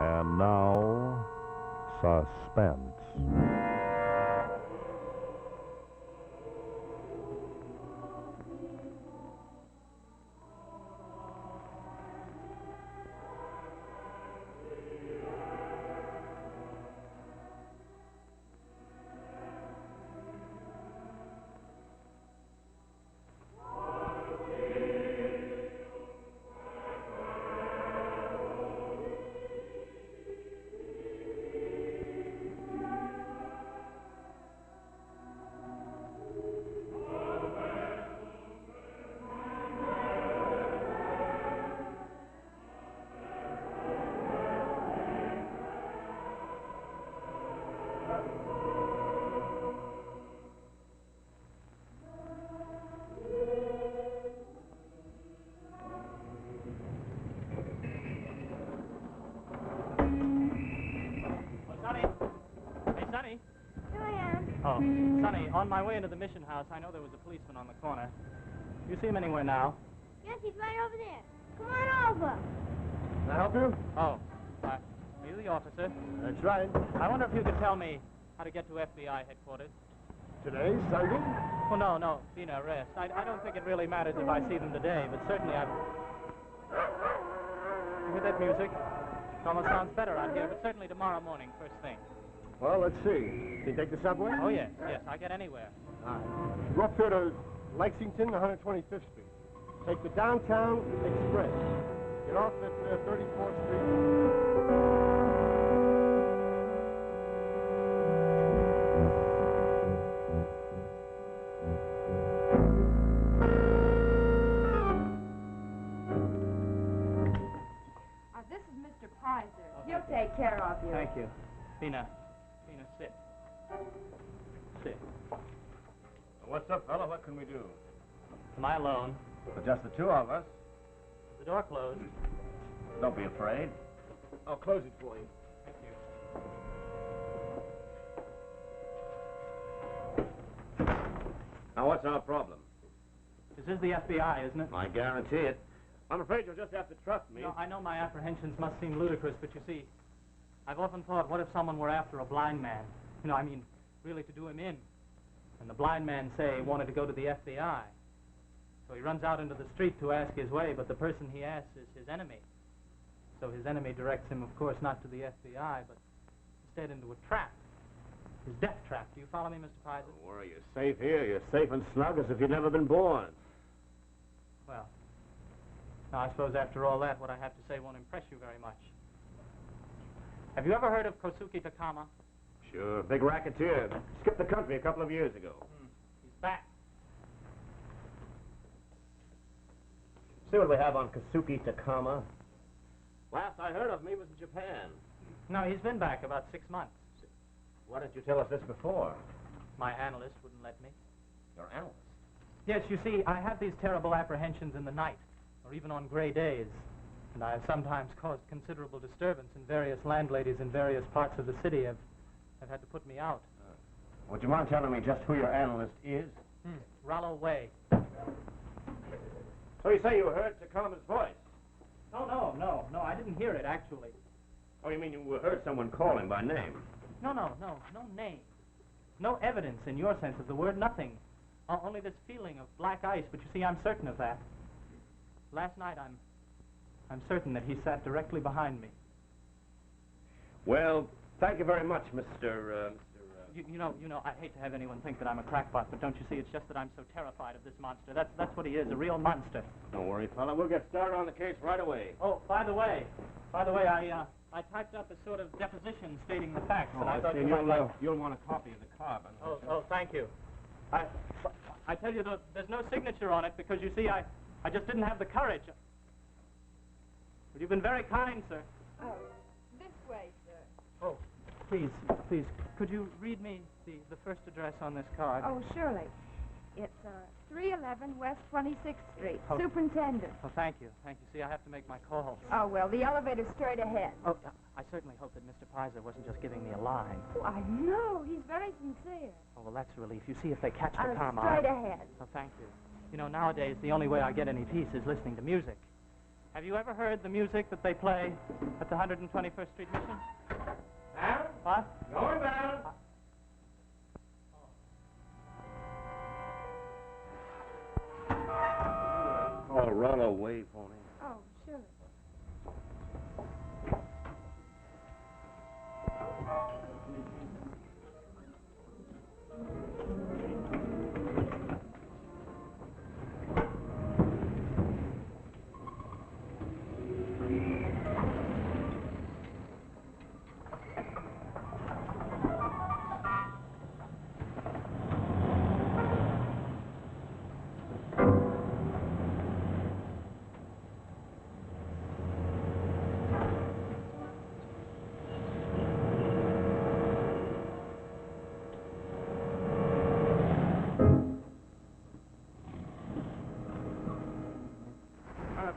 And now, Suspense. Oh, Sonny, on my way into the mission house, I know there was a policeman on the corner. Do you see him anywhere now? Yes, he's right over there. Come on over. Can I help you? Oh, are you the officer? That's right. I wonder if you could tell me how to get to FBI headquarters. Today, Sunday? Well, no, being an arrest. I don't think it really matters if I see them today, but certainly I... You hear that music? It almost sounds better out here, but certainly tomorrow morning, first thing. Well, let's see. Can you take the subway? Oh, yes, I get anywhere. All right. Go up here to Lexington, 125th Street. Take the Downtown Express. Get off at 34th Street. This is Mr. Pizer. He'll take care of you. Thank you. Bina, sit. Sit. What's up, fella? What can we do? Am I alone? But just the two of us. The door closed. Don't be afraid. I'll close it for you. Thank you. Now, what's our problem? This is the FBI, isn't it? I guarantee it. I'm afraid you'll just have to trust me. No, I know my apprehensions must seem ludicrous, but you see, I've often thought, what if someone were after a blind man? You know, I mean, really to do him in. And the blind man, say, wanted to go to the FBI. So he runs out into the street to ask his way, but the person he asks is his enemy. So his enemy directs him, of course, not to the FBI, but instead into a trap. His death trap. Do you follow me, Mr. Pizer? Don't worry, you're safe here. You're safe and snug as if you'd never been born. Well, now I suppose after all that, what I have to say won't impress you very much. Have you ever heard of Kosuke Takama? Sure, big racketeer. Skipped the country a couple of years ago. He's back. See what we have on Kosuke Takama. Last I heard of him, he was in Japan. No, he's been back about 6 months. Why didn't you tell us this before? My analyst wouldn't let me. Your analyst? Yes, you see, I have these terrible apprehensions in the night, or even on gray days. And I have sometimes caused considerable disturbance, and various landladies in various parts of the city have had to put me out. Would you mind telling me just who your analyst is? Rollo Way. So you say you heard Takama's voice? No, I didn't hear it, actually. Oh, you mean you heard someone call him by name? No name. No evidence in your sense of the word, nothing. Only this feeling of black ice, but you see, I'm certain of that. Last night, I'm certain that he sat directly behind me. Well, thank you very much, Mr. You know, I hate to have anyone think that I'm a crackpot, but don't you see, it's just that I'm so terrified of this monster. That's what he is, a real monster. Don't worry, fella. We'll get started on the case right away. Oh, by the way, I typed up a sort of deposition stating the facts. Oh, and I thought see, you might like... you'll want a copy of the card. Oh, thank you. I tell you, there's no signature on it because, you see, I just didn't have the courage. But you've been very kind, sir. Oh, this way, sir. Oh, please, could you read me the first address on this card? Oh, surely. It's 311 West 26th Street. Oh. Superintendent. Oh, thank you. See, I have to make my call. Oh, well, the elevator's straight ahead. Oh, I certainly hope that Mr. Pizer wasn't just giving me a line. Oh, I know. He's very sincere. Oh, well, that's a relief. You see, if they catch the comma... Straight ahead. Oh, thank you. You know, nowadays, the only way I get any peace is listening to music. Have you ever heard the music that they play at the 121st Street Mission? Down? What? Going down. Oh, run away for me. Oh, sure.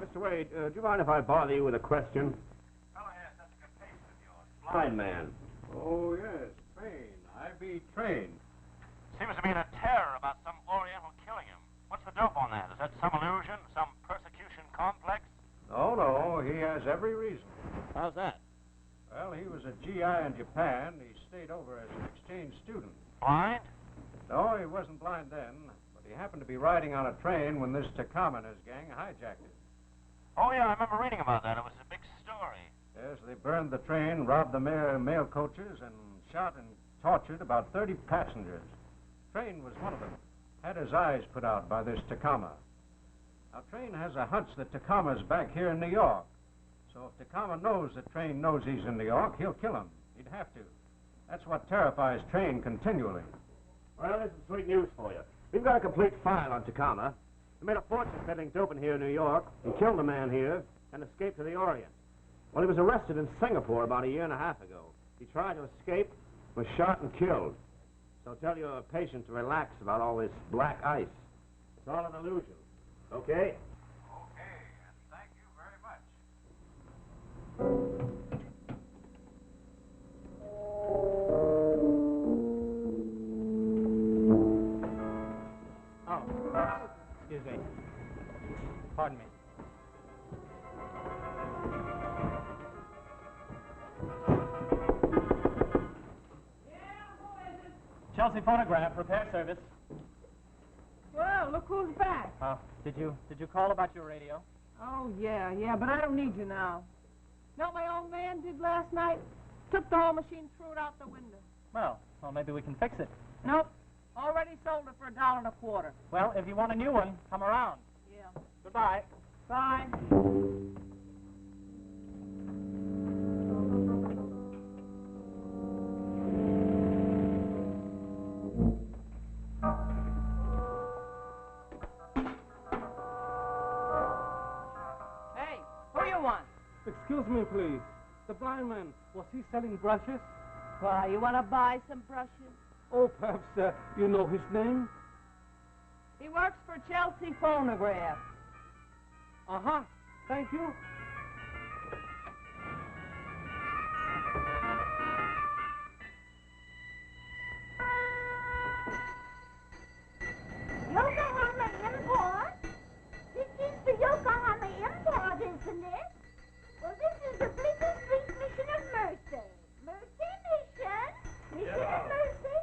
Mr. Wade, do you mind if I bother you with a question? Fellow has such a good patient of yours. Blind man. Oh, yes. Train. I be trained. Seems to be in a terror about some Oriental killing him. What's the dope on that? Is that some illusion? Some persecution complex? Oh, no. He has every reason. How's that? Well, he was a GI in Japan. He stayed over as an exchange student. Blind? No, he wasn't blind then, but he happened to be riding on a train when this Takama and his gang hijacked it. Oh, yeah, I remember reading about that. It was a big story. Yes, they burned the train, robbed the mail coaches, and shot and tortured about 30 passengers. Train was one of them. Had his eyes put out by this Takama. Now, Train has a hunch that Takama's back here in New York. So if Takama knows that Train knows he's in New York, he'll kill him. He'd have to. That's what terrifies Train continually. Well, there's some sweet news for you. We've got a complete file on Takama. He made a fortune peddling dope in here in New York. He killed a man here and escaped to the Orient. Well, he was arrested in Singapore about a year and a half ago. He tried to escape, was shot and killed. So tell your patient to relax about all this black ice. It's all an illusion. Okay? Okay, and thank you very much. Oh, excuse me. Pardon me. Chelsea Phonograph, repair service. Well, look who's back. Did you call about your radio? Oh, yeah, but I don't need you now. Know what my old man did last night? Took the whole machine, threw it out the window. Well, maybe we can fix it. Nope. Already sold it for $1.25. Well, if you want a new one, come around. Yeah. Goodbye. Bye. Hey, who you want? Excuse me, please. The blind man, was he selling brushes? Why, you want to buy some brushes? Oh, perhaps you know his name? He works for Chelsea Phonograph. Uh-huh. Thank you. Yokohama Import? This is the Yokohama Import, isn't it? Well, this is the Bleecker Street Mission of Mercy. Mercy Mission? Mission of Mercy?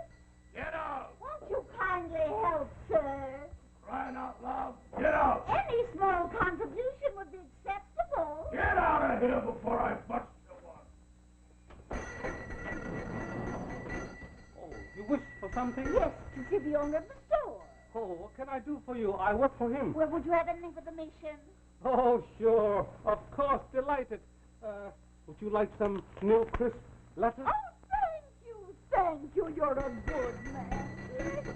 Get out! Won't you kindly help, sir? Crying out loud, get out! Any small contribution would be acceptable. Get out of here before I bust you one! Oh, you wish for something? Yes, to see the owner of the store. Oh, what can I do for you? I work for him. Well, would you have anything for the mission? Oh, sure. Of course, delighted. Would you like some new crisp letters? Oh, thank you, thank you. You're a good man. Thank you.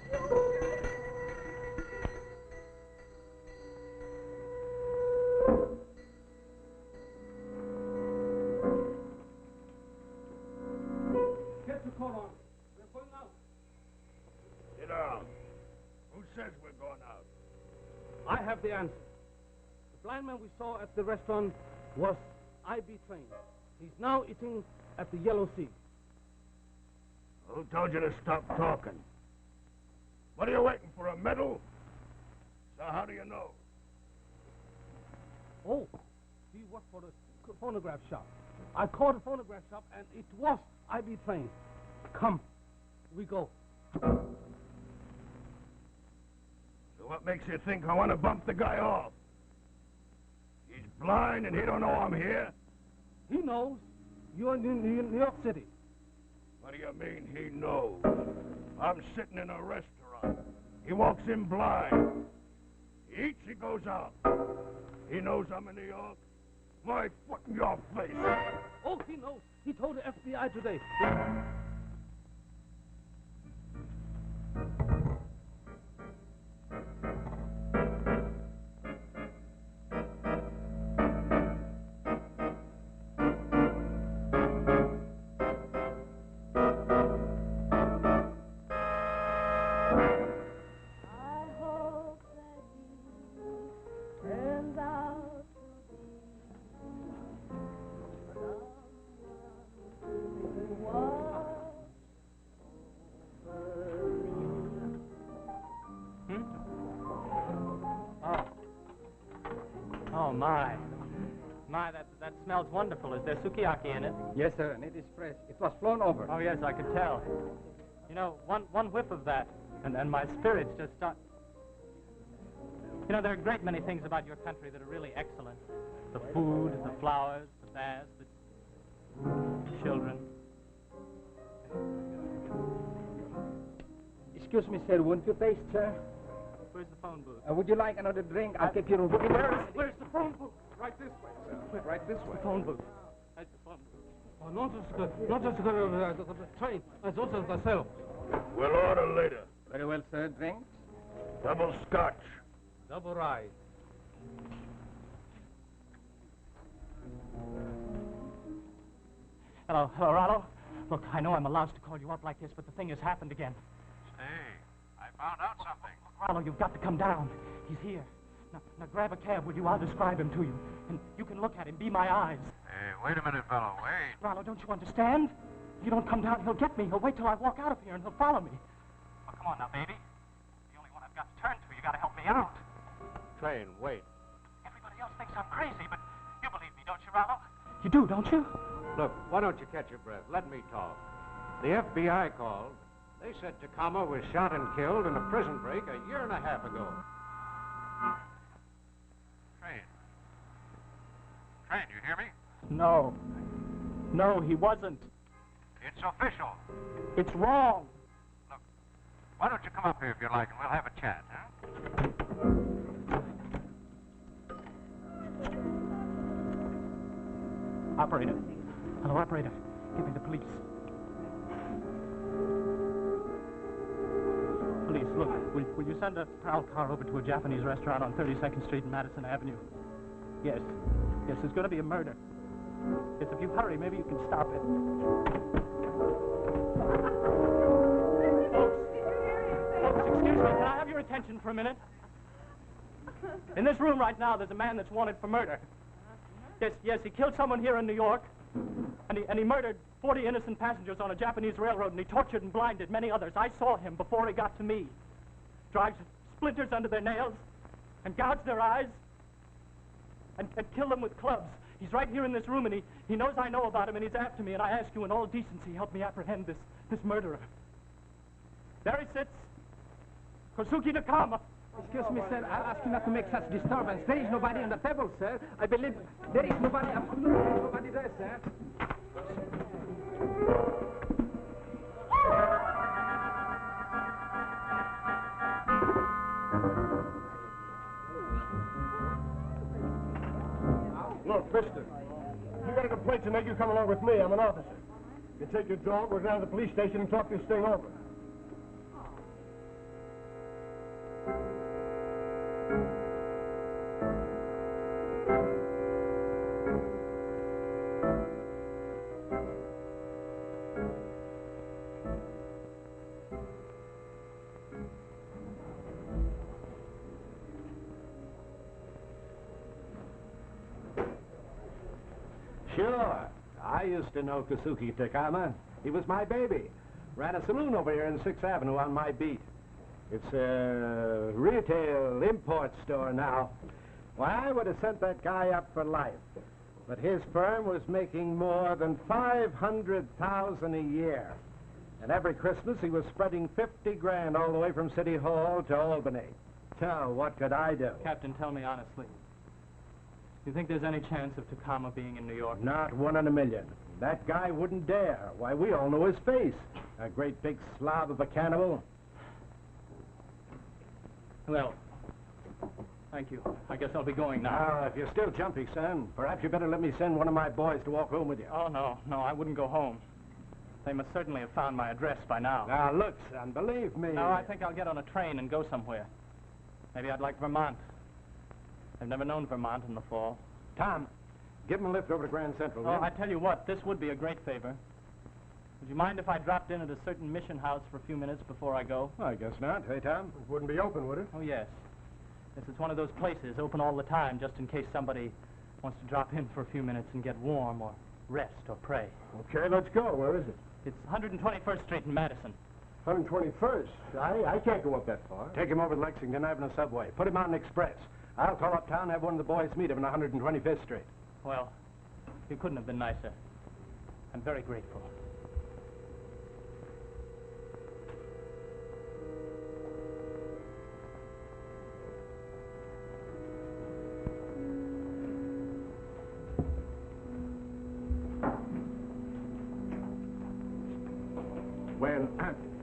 Get your coat on. We're going out. Sit down. Who says we're going out? I have the answer. The blind man we saw at the restaurant was I.B. Train. He's now eating at the Yellow Sea. Who told you to stop talking? What are you waiting for, a medal? How do you know? Oh, he worked for the phonograph shop. I called the phonograph shop, and it was I.B. Train. Come, we go. So what makes you think I want to bump the guy off? He's blind and he don't know I'm here? He knows. You're in New York City. What do you mean he knows? I'm sitting in a restaurant. He walks in blind. He eats, he goes out. He knows I'm in New York. My foot in your face. Oh, he knows. He told the FBI today. My, that smells wonderful. Is there sukiyaki in it? Yes, sir, and it is fresh. It was flown over. Oh, yes, I could tell. You know, one whiff of that, and my spirits just start... You know, there are a great many things about your country that are really excellent. The food, the flowers, the baths, the children. Excuse me, sir, won't you taste, sir? Where's the phone booth? Would you like another drink? I'll take your room. Where's the phone booth? Right this way, sir. Right this way. The phone booth. That's the phone booth. Oh, not just the train. It's also the cell. We'll order later. Very well, sir. Drinks? Double scotch. Double rye. Hello, Rollo. Look, I know I'm allowed to call you up like this, but the thing has happened again. Say, I found out something. Rollo, you've got to come down. He's here. Now grab a cab, will you? I'll describe him to you. And you can look at him, be my eyes. Hey, wait a minute, fellow, wait. Rollo, don't you understand? If you don't come down, he'll get me. He'll wait till I walk out of here, and he'll follow me. Well, come on now, baby. The only one I've got to turn to. You got to help me out. Train, wait. Everybody else thinks I'm crazy, but you believe me, don't you, Rollo? You do, don't you? Look, why don't you catch your breath? Let me talk. The FBI called. They said Tacoma was shot and killed in a prison break a year and a half ago. Train, you hear me? No. No, he wasn't. It's official. It's wrong. Look, why don't you come up here if you like, and we'll have a chat, huh? Operator. Hello, operator. Give me the police. Police, look, will you send a prowl car over to a Japanese restaurant on 32nd Street and Madison Avenue? Yes. Yes, there's going to be a murder. Yes, if you hurry, maybe you can stop it. Folks, excuse me, can I have your attention for a minute? In this room right now, there's a man that's wanted for murder. Yes, he killed someone here in New York, and he murdered 40 innocent passengers on a Japanese railroad, and he tortured and blinded many others. I saw him before he got to me. Drives splinters under their nails, and gouged their eyes, and killed them with clubs. He's right here in this room, and he knows I know about him, and he's after me, and I ask you in all decency, help me apprehend this murderer. There he sits, Kosuke Nakama. Excuse me, sir. I'll ask you not to make such disturbance. There is nobody on the table, sir. I believe there is nobody, absolutely nobody there, sir. Look, mister, you got a complaint to make, you come along with me. I'm an officer. You take your dog, we're down to the police station and talk this thing over. Sure. I used to know Kosuke Takama. He was my baby. Ran a saloon over here in 6th Avenue on my beat. It's a retail import store now. Why, I would have sent that guy up for life. But his firm was making more than $500,000 a year. And every Christmas he was spreading 50 grand all the way from City Hall to Albany. So what could I do? Captain, tell me honestly. You think there's any chance of Tacoma being in New York? Not 1 in a million. That guy wouldn't dare. Why, we all know his face. A great big slob of a cannibal. Well, thank you. I guess I'll be going now. Now, if you're still jumpy, son, perhaps you better let me send one of my boys to walk home with you. Oh, no, I wouldn't go home. They must certainly have found my address by now. Now, look, son, believe me. No, I think I'll get on a train and go somewhere. Maybe I'd like Vermont. I've never known Vermont in the fall. Tom, give him a lift over to Grand Central, Oh, will you? I tell you what, this would be a great favor. Would you mind if I dropped in at a certain mission house for a few minutes before I go? I guess not. Hey, Tom? It wouldn't be open, would it? Oh, yes. Yes, it's one of those places, open all the time, just in case somebody wants to drop in for a few minutes and get warm or rest or pray. Okay, let's go. Where is it? It's 121st Street in Madison. 121st. I can't go up that far. Take him over to Lexington Avenue subway. Put him on an express. I'll call uptown and have one of the boys meet him on 125th Street. Well, you couldn't have been nicer. I'm very grateful. Well,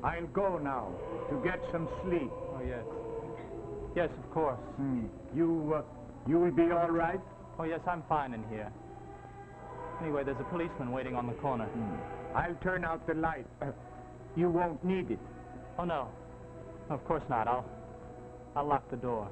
I'll go now to get some sleep. Oh, yes. Yes, of course. You will be all right? Oh, yes, I'm fine in here. Anyway, there's a policeman waiting on the corner. I'll turn out the light. You won't need it. Oh, no. Of course not. I'll lock the door.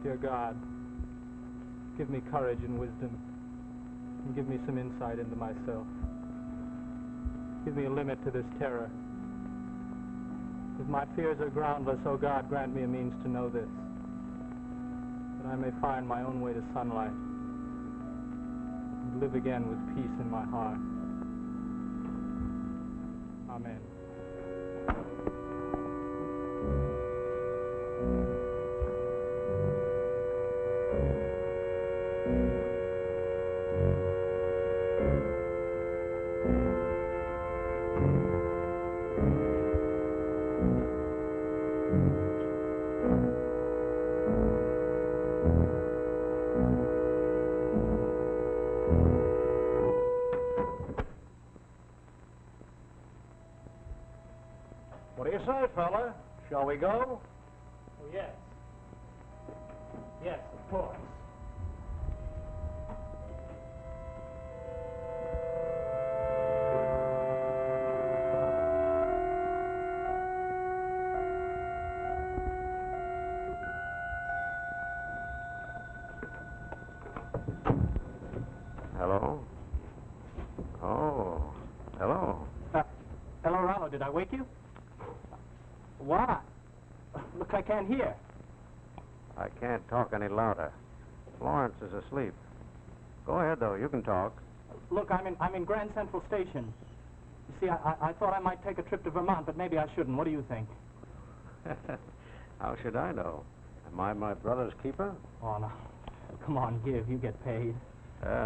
Dear God, give me courage and wisdom, and give me some insight into myself. Give me a limit to this terror. If my fears are groundless, oh God, grant me a means to know this, that I may find my own way to sunlight, and live again with peace in my heart. Amen. What do you say, fella? Shall we go? Oh, yes. Yes, of course. Hello? Oh, hello. Hello, Rollo. Did I wake you? What? Look, I can't hear. I can't talk any louder. Florence is asleep. Go ahead, though. You can talk. Look, I'm in Grand Central Station. You see, I thought I might take a trip to Vermont, but maybe I shouldn't. What do you think? How should I know? Am I my brother's keeper? Oh, no. Come on, give. You get paid.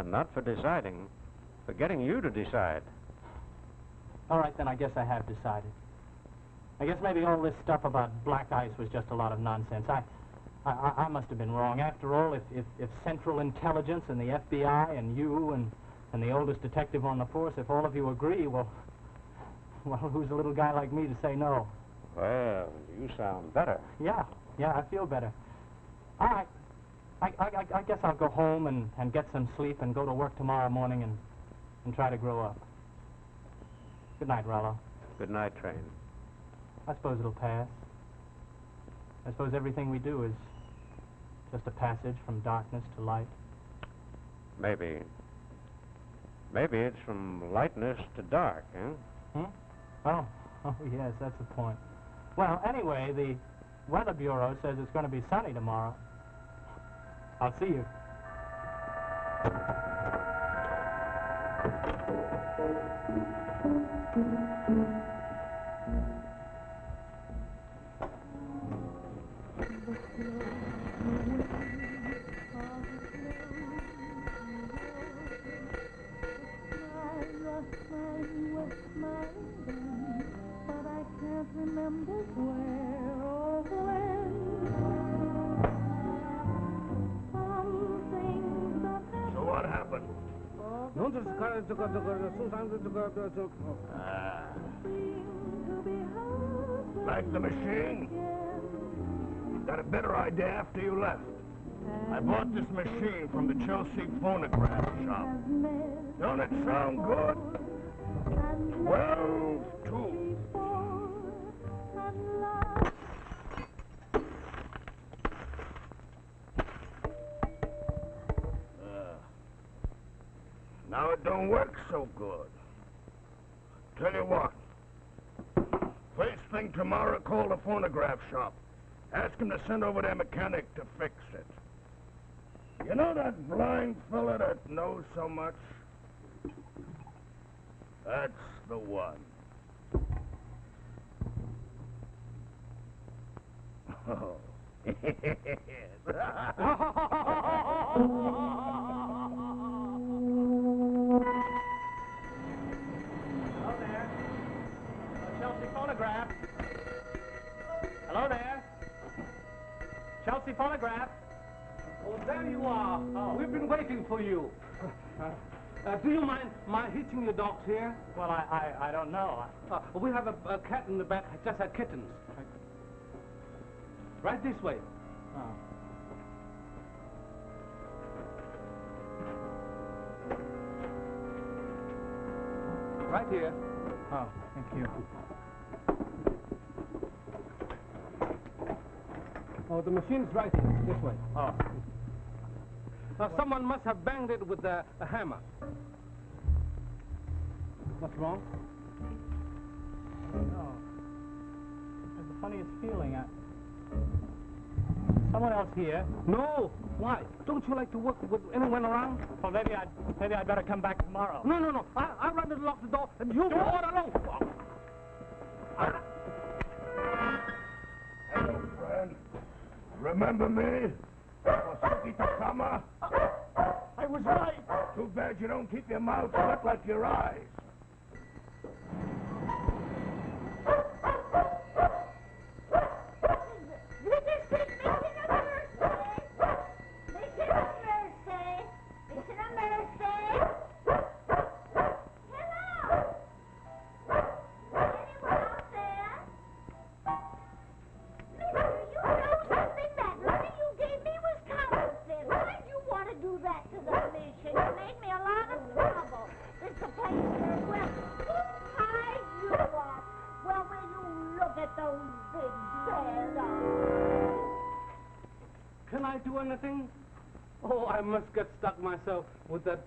Not for deciding. For getting you to decide. All right, then, I guess I have decided. I guess maybe all this stuff about black ice was just a lot of nonsense. I must have been wrong. After all, if Central Intelligence and the FBI and you and the oldest detective on the force, if all of you agree, well, who's a little guy like me to say no? Well, you sound better. Yeah, I feel better. All right. I guess I'll go home and get some sleep and go to work tomorrow morning and try to grow up. Good night, Rollo. Good night, Train. I suppose it'll pass. I suppose everything we do is just a passage from darkness to light. Maybe it's from lightness to dark, huh? Oh, yes, that's the point. Well, anyway, the Weather Bureau says it's going to be sunny tomorrow. I'll see you. So what happened? Like the machine? Got a better idea after you left. I bought this machine from the Chelsea phonograph shop. Don't it sound good? 12 2. Now it don't work so good. Tell you what. First thing tomorrow, call the phonograph shop. Ask them to send over their mechanic to fix it. You know that blind fella that knows so much? That's the one. Oh. Hello there. Chelsea Phonograph. Hello there. Chelsea Phonograph. Oh, there you are. Oh. We've been waiting for you. Do you mind my hitching your dogs here? Well, I don't know. We have a cat in the back, just had kittens. Right this way. Oh. Right here. Oh, thank you. Oh, the machine's right here, this way. Oh. Someone must have banged it with a hammer. What's wrong? No. There's the funniest feeling. Someone else here? No. Why? Don't you like to work with anyone around? Well, maybe I'd better come back tomorrow. No. I'll run and lock the door, and you go all alone. Hello, friend. Remember me? Wasuki Takama? I was right. Too bad you don't keep your mouth shut like your eyes. Can I do anything? Oh, I must get stuck myself with that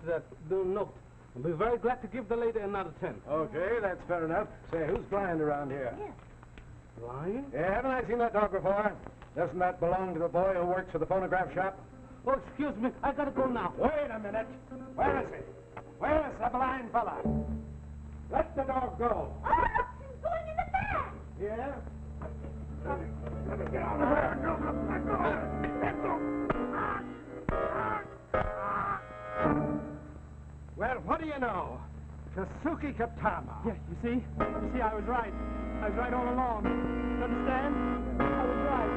note. I'll be very glad to give the lady another 10. Okay, that's fair enough. Say, who's blind around here? Blind? Yeah, haven't I seen that dog before? Doesn't that belong to the boy who works for the phonograph shop? Oh, excuse me. I gotta go now. Wait a minute. Where is he? Where is the blind fella? Let the dog go. Oh, he's going in the back. Yeah? Let me get out of here. Let go. Well, what do you know? Kasuki Katama. Yeah, you see, I was right. I was right all along. You understand? I was right.